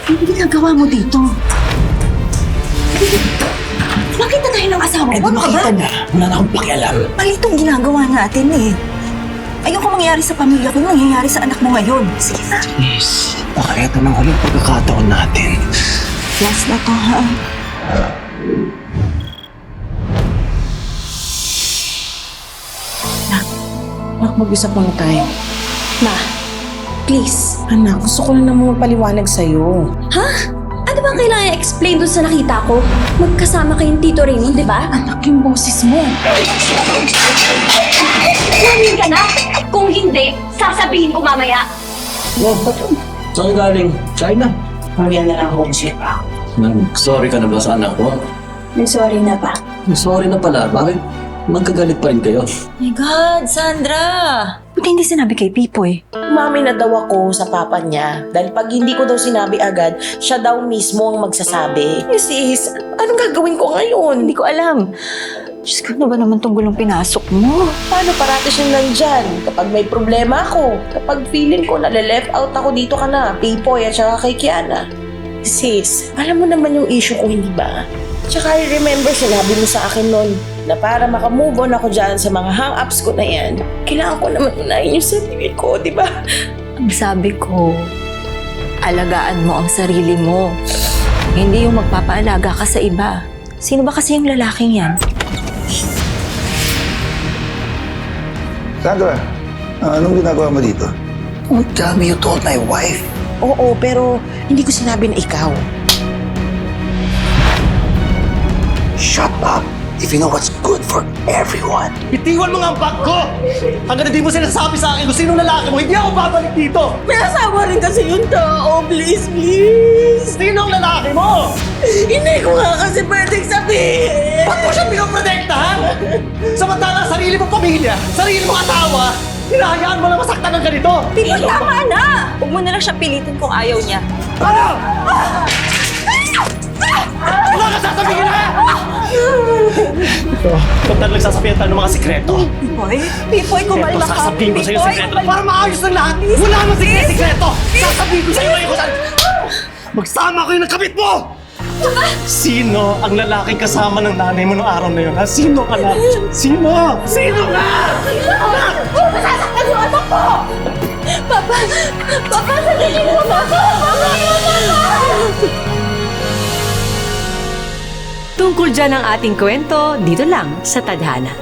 Ano ginagawa mo dito? Nakita tayo ng asawa mo. Eh, di makita na. Wala na akong pakialam. Mali itong ginagawa natin eh. Ayoko mangyari sa pamilya ko yung nangyayari sa anak mo ngayon. Sige na. Please, baka ito nang huling pagkakataon natin. Last na to, ha? Anak, mag-usap muna tayo. Ma, please. Anak, gusto ko na namang paliwanag sa'yo. Ha? Ano ba kailangan i-explain dun sa nakita ko? Magkasama kayong Tito Raymond, di ba? Anak, yung boses mo. Kunin ka na! Kung hindi, sasabihin ko mamaya. Wow, saan galing? China? Marian na lang ako siya. Sorry ka na ba sa anak ko? Sorry na pa. Sorry na pala. Bakit magkagalit pa rin kayo? My God, Sandra! Buti hindi sinabi kay Pipoy. Umami na daw ako sa papa niya. Dahil pag hindi ko daw sinabi agad, siya daw mismo ang magsasabi. Sis, anong gagawin ko ngayon? Hindi ko alam. Diyos ko, ano ba naman tong gulong pinasok mo? Paano parati siyang nandyan? Kapag may problema ako, kapag feeling ko na left out ako dito ka na, Pipoy at saka kay Kiana. Sis, alam mo naman yung issue ko, hindi ba? Tsaka I remember sinabi mo sa akin noon na para makamove on ako dyan sa mga hang-ups ko na yan, kailangan ko naman unahin yung sarili ko, di ba? Ang sabi ko, alagaan mo ang sarili mo. Hindi yung magpapaalaga ka sa iba. Sino ba kasi yung lalaking yan? Sandra, anong ginagawa mo dito? Don't tell me you told my wife. Oo, pero hindi ko sinabi na ikaw. Shut up if you know what's good for everyone. Itiwan mo nga ang bag ko! Hanggang hindi mo sinasabi sa akin kung sinong lalaki mo, hindi ako babalik dito! May asawa rin kasi yung tao, please, please. Sinong lalaki mo? Hindi ko nga kasi pwedeng sabihin. Ba't mo siya pinoprotektahan? Samantalang sarili mong pamilya, sarili mong asawa, hinahayaan mo na masaktan ng ganito! Pipoy, tama na! Huwag mo na lang siya pilitin kung ayaw niya. Ano? Wala ka sasabihin ha! Ba't talagang sasabihin tayo ng mga sikreto? Pipoy? Pipoy, kumalma Ito, ka. sasabihin ko sa'yo Pipoy, sikreto kumalma para maayos ng lahat! Wala nang sikreto! Sasabihin ko sa'yo ngayon kung saan... Magsama kayo ng kabit mo! Sino ang lalaking kasama ng nanay mo noong araw na yun, ha? Sino ka na? Sino? Sino ka? Masasaktan yung anak ko! Papa! Papa, sabihin mo ba ako? Papa! Tungkol dyan ang ating kwento, dito lang sa Tadhana.